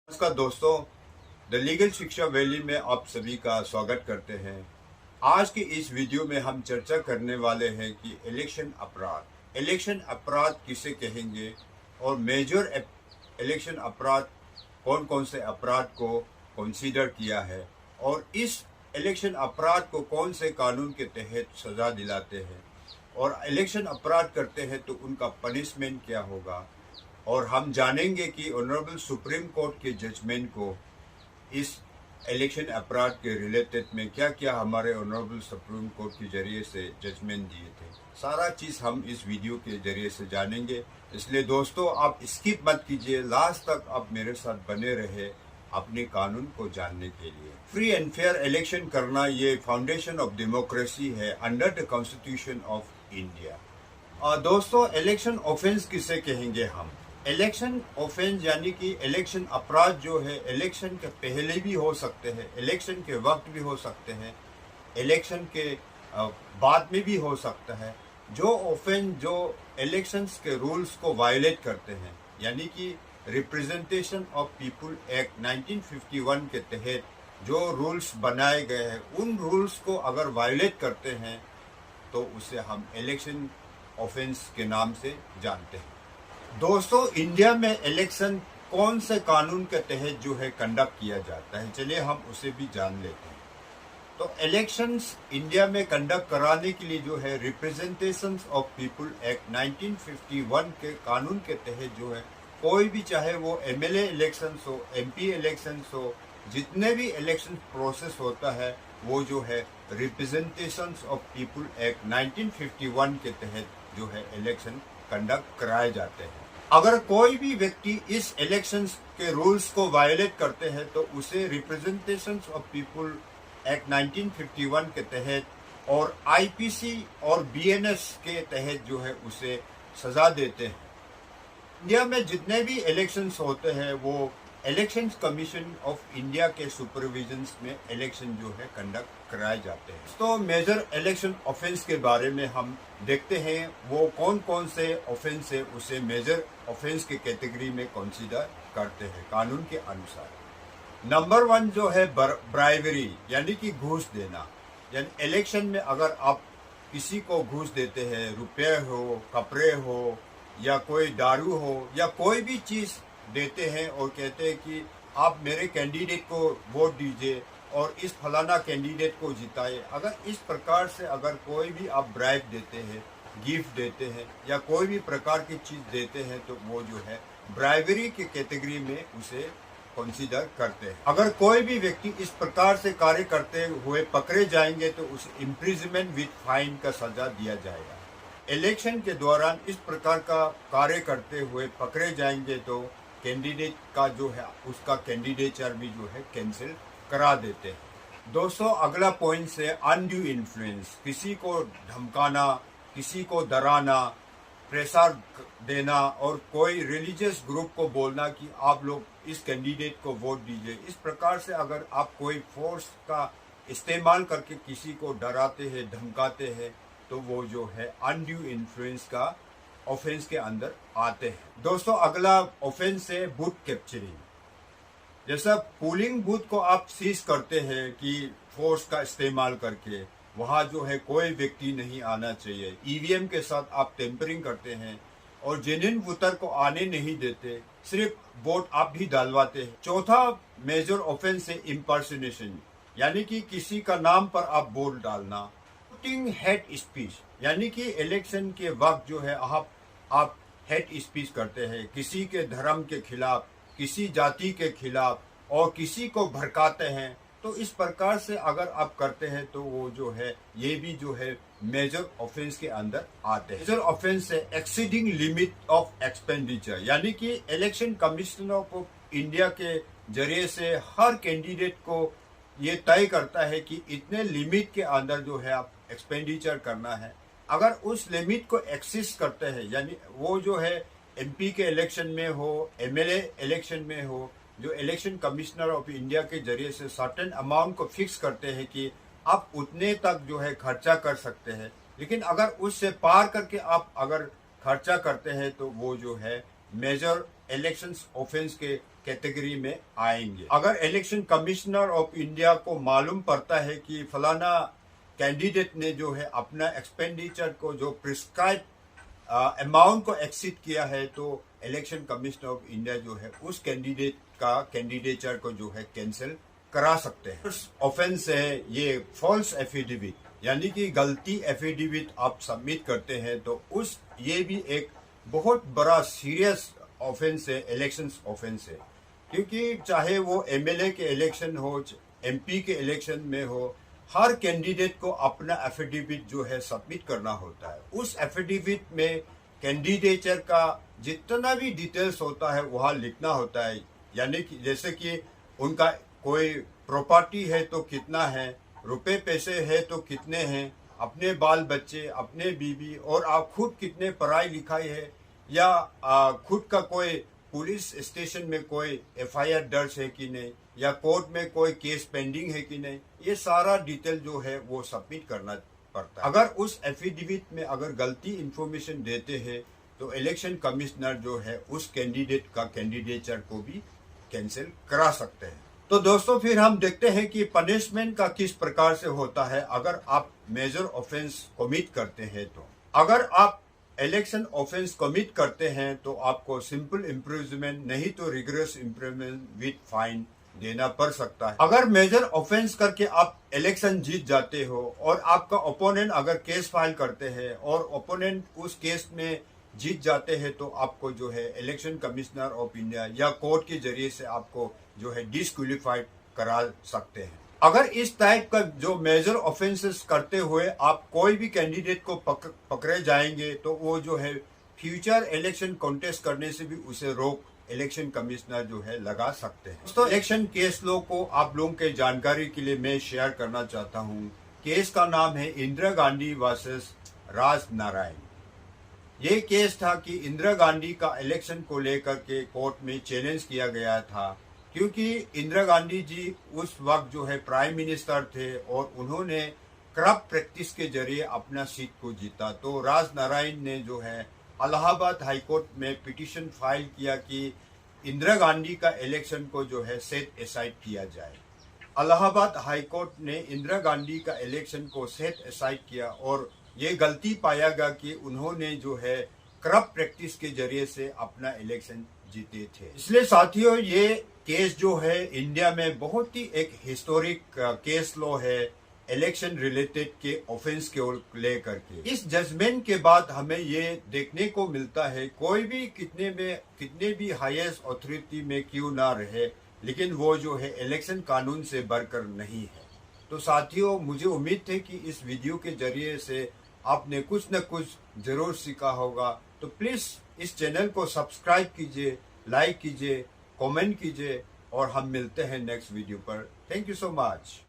नमस्कार दोस्तों, the legal शिक्षा वैली में आप सभी का स्वागत करते हैं। आज की इस वीडियो में हम चर्चा करने वाले हैं कि इलेक्शन अपराध किसे कहेंगे और मेजर इलेक्शन अपराध कौन कौन से अपराध को कंसीडर किया है और इस इलेक्शन अपराध को कौन से कानून के तहत सजा दिलाते हैं और इलेक्शन अपराध करते हैं तो उनका पनिशमेंट क्या होगा। और हम जानेंगे कि ऑनरेबल सुप्रीम कोर्ट के जजमेंट को इस इलेक्शन अपराध के रिलेटेड में क्या क्या हमारे ऑनरेबल सुप्रीम कोर्ट के जरिए से जजमेंट दिए थे। सारा चीज़ हम इस वीडियो के जरिए से जानेंगे, इसलिए दोस्तों आप स्किप मत कीजिए, लास्ट तक आप मेरे साथ बने रहे अपने कानून को जानने के लिए। फ्री एंड फेयर इलेक्शन करना ये फाउंडेशन ऑफ डेमोक्रेसी है under the constitution of India. दोस्तों, इलेक्शन ऑफेंस किसे कहेंगे हम? इलेक्शन ऑफेंस यानी कि इलेक्शन अपराध जो है इलेक्शन के पहले भी हो सकते हैं, इलेक्शन के वक्त भी हो सकते हैं, इलेक्शन के बाद में भी हो सकता है। जो ऑफेंस जो इलेक्शंस के रूल्स को वायलेट करते हैं, यानी कि रिप्रेजेंटेशन ऑफ पीपुल एक्ट 1951 के तहत जो रूल्स बनाए गए हैं, उन रूल्स को अगर वायलेट करते हैं तो उसे हम इलेक्शन ऑफेंस के नाम से जानते हैं। दोस्तों, इंडिया में इलेक्शन कौन से कानून के तहत जो है कंडक्ट किया जाता है, चलिए हम उसे भी जान लेते हैं। तो इलेक्शंस इंडिया में कंडक्ट कराने के लिए जो है रिप्रेजेंटेशंस ऑफ पीपुल एक्ट 1951 के कानून के तहत जो है कोई भी, चाहे वो एमएलए इलेक्शंस हो, एमपी इलेक्शंस हो, जितने भी इलेक्शन प्रोसेस होता है वो जो है रिप्रेजेंटेशंस ऑफ पीपुल एक्ट 1951 के तहत जो है इलेक्शन कंडक्ट कराए जाते हैं। अगर कोई भी व्यक्ति इस इलेक्शंस के रूल्स को वायलेट करते हैं तो उसे रिप्रेजेंटेशंस ऑफ पीपुल एक्ट 1951 के तहत और आईपीसी और बीएनएस के तहत जो है उसे सजा देते हैं। इंडिया में जितने भी इलेक्शंस होते हैं वो इलेक्शन कमीशन ऑफ इंडिया के सुपरविजन में इलेक्शन जो है कंडक्ट कराए जाते हैं। तो मेजर इलेक्शन ऑफेंस के बारे में हम देखते हैं वो कौन कौन से ऑफेंस है, उसे मेजर ऑफेंस के कैटेगरी में कंसीडर करते हैं कानून के अनुसार। नंबर 1 जो है ब्राइवरी, यानी कि घूस देना। यानी इलेक्शन में अगर आप किसी को घूस देते हैं, रुपये हो, कपड़े हो या कोई दारू हो या कोई भी चीज देते हैं और कहते हैं कि आप मेरे कैंडिडेट को वोट दीजिए और इस फलाना कैंडिडेट को जिताए। अगर इस प्रकार से अगर कोई भी आप ब्राइब देते हैं, गिफ्ट देते हैं या कोई भी प्रकार की चीज देते हैं तो वो जो है ब्राइवरी की कैटेगरी में उसे कंसीडर करते हैं। अगर कोई भी व्यक्ति इस प्रकार से कार्य करते हुए पकड़े जाएंगे तो उसे इम्प्रिजनमेंट विद फाइन का सजा दिया जाएगा। इलेक्शन के दौरान इस प्रकार का कार्य करते हुए पकड़े जाएंगे तो कैंडिडेट का जो है उसका कैंडिडेचर भी जो है कैंसिल करा देते हैं। दोस्तों, अगला पॉइंट से अनड्यू इन्फ्लुएंस, किसी को धमकाना, किसी को डराना, प्रेशर देना और कोई रिलीजियस ग्रुप को बोलना कि आप लोग इस कैंडिडेट को वोट दीजिए। इस प्रकार से अगर आप कोई फोर्स का इस्तेमाल करके किसी को डराते हैं, धमकाते हैं तो वो जो है अनड्यू इन्फ्लुएंस का ऑफेंस के अंदर आते हैं। दोस्तों, अगला ऑफेंस है बूथ कैप्चरिंग। जैसा पोलिंग बूथ को आप सीज करते हैं कि फोर्स का इस्तेमाल करके, वहां जो है कोई व्यक्ति नहीं आना चाहिए। ईवीएम के साथ आप टेम्परिंग करते हैं और जेन्युइन वोटर को आने नहीं देते, सिर्फ वोट आप भी डालवाते हैं। चौथा मेजर ऑफेंस है इम्पर्सनेशन, यानी कि किसी का नाम पर आप वोट डालना। वोटिंग हेट स्पीच, यानी कि इलेक्शन के वक्त जो है आप हेट स्पीच करते हैं, किसी के धर्म के खिलाफ, किसी जाति के खिलाफ और किसी को भड़काते हैं। तो इस प्रकार से अगर आप करते हैं तो वो जो है ये भी जो है मेजर ऑफेंस के अंदर आते हैं। मेजर ऑफेंस है एक्सीडिंग लिमिट ऑफ एक्सपेंडिचर, यानी कि इलेक्शन कमीशन ऑफ इंडिया के जरिए से हर कैंडिडेट को ये तय करता है कि इतने लिमिट के अंदर जो है आप एक्सपेंडिचर करना है। अगर उस लिमिट को एक्सेस करते हैं, यानी वो जो है एमपी के इलेक्शन में हो, एमएलए इलेक्शन में हो, जो इलेक्शन कमिश्नर ऑफ इंडिया के जरिए से सर्टेन अमाउंट को फिक्स करते हैं कि आप उतने तक जो है खर्चा कर सकते हैं, लेकिन अगर उससे पार करके आप अगर खर्चा करते हैं तो वो जो है मेजर इलेक्शंस ऑफेंस के कैटेगरी में आएंगे। अगर इलेक्शन कमिश्नर ऑफ इंडिया को मालूम पड़ता है कि फलाना कैंडिडेट ने जो है अपना एक्सपेंडिचर को जो प्रिस्क्राइब अमाउंट को एक्सीड किया है, तो इलेक्शन कमिश्नर ऑफ इंडिया जो है उस कैंडिडेट का कैंडिडेचर को जो है कैंसिल करा सकते हैं। ऑफेंस है ये फॉल्स एफिडेविट, यानी कि गलती एफिडेविट आप सबमिट करते हैं, तो उस ये भी एक बहुत बड़ा सीरियस ऑफेंस है, इलेक्शन ऑफेंस है। क्योंकि चाहे वो एमएलए के इलेक्शन हो, एमपी के इलेक्शन में हो, हर कैंडिडेट को अपना एफिडेविट जो है सबमिट करना होता है। उस एफिडेविट में कैंडिडेचर का जितना भी डिटेल्स होता है वहाँ लिखना होता है, यानी कि जैसे कि उनका कोई प्रॉपर्टी है तो कितना है, रुपए पैसे है तो कितने हैं, अपने बाल बच्चे, अपने बीवी, और आप खुद कितने पढ़ाई लिखाई है, या खुद का कोई पुलिस स्टेशन में कोई एफआईआर दर्ज है कि नहीं, या कोर्ट में कोई केस पेंडिंग है कि नहीं, ये सारा डिटेल जो है वो सबमिट करना पड़ता है। अगर उस एफिडेविट में अगर गलती इंफॉर्मेशन देते हैं तो इलेक्शन कमिश्नर जो है उस कैंडिडेट का कैंडिडेचर को भी कैंसिल करा सकते हैं। तो दोस्तों फिर हम देखते हैं कि पनिशमेंट का किस प्रकार से होता है अगर आप मेजर ऑफेंस कमिट करते हैं। तो अगर आप इलेक्शन ऑफेंस कमिट करते हैं तो आपको सिंपल इम्प्रिजनमेंट नहीं तो रिगरस इम्प्रिजनमेंट विद फाइन देना पड़ सकता है। अगर मेजर ऑफेंस करके आप इलेक्शन जीत जाते हो और आपका ओपोनेंट अगर केस फाइल करते हैं और ओपोनेंट उस केस में जीत जाते हैं, तो आपको जो है इलेक्शन कमिश्नर ऑफ इंडिया या कोर्ट के जरिए से आपको जो है डिस्क्वालीफाइड करा सकते हैं। अगर इस टाइप का जो मेजर ऑफेंसेस करते हुए आप कोई भी कैंडिडेट को पकड़े जाएंगे, तो वो जो है फ्यूचर इलेक्शन कॉन्टेस्ट करने से भी उसे रोक इलेक्शन कमिश्नर जो है लगा सकते हैं। तो इलेक्शन केस लॉ को आप लोगों के जानकारी के लिए मैं शेयर करना चाहता हूँ। केस का नाम है इंदिरा गांधी वर्सेस राज नारायण। ये केस था कि इंदिरा गांधी का इलेक्शन को लेकर के कोर्ट में चैलेंज किया गया था, क्योंकि इंदिरा गांधी जी उस वक्त जो है प्राइम मिनिस्टर थे और उन्होंने करप्ट प्रैक्टिस के जरिए अपना सीट को जीता। तो राज नारायण ने जो है इलाहाबाद हाईकोर्ट में पिटीशन फाइल किया कि इंदिरा गांधी का इलेक्शन को जो है सेट असाइड किया जाए। इलाहाबाद हाईकोर्ट ने इंदिरा गांधी का इलेक्शन को सेट असाइड किया और ये गलती पाया गया कि उन्होंने जो है करप्ट प्रैक्टिस के जरिए से अपना इलेक्शन जीते थे। इसलिए साथियों ये केस जो है इंडिया में बहुत ही एक हिस्टोरिक केस लॉ है इलेक्शन रिलेटेड के ऑफेंस के लेकर के। इस जजमेंट के बाद हमें ये देखने को मिलता है कोई भी कितने भी हाईएस्ट अथॉरिटी में क्यों ना रहे, लेकिन वो जो है इलेक्शन कानून से बढ़कर नहीं है। तो साथियों मुझे उम्मीद है कि इस वीडियो के जरिए से आपने कुछ न कुछ जरूर सीखा होगा। तो प्लीज इस चैनल को सब्सक्राइब कीजिए, लाइक कीजिए, कमेंट कीजिए और हम मिलते हैं नेक्स्ट वीडियो पर। Thank you so much.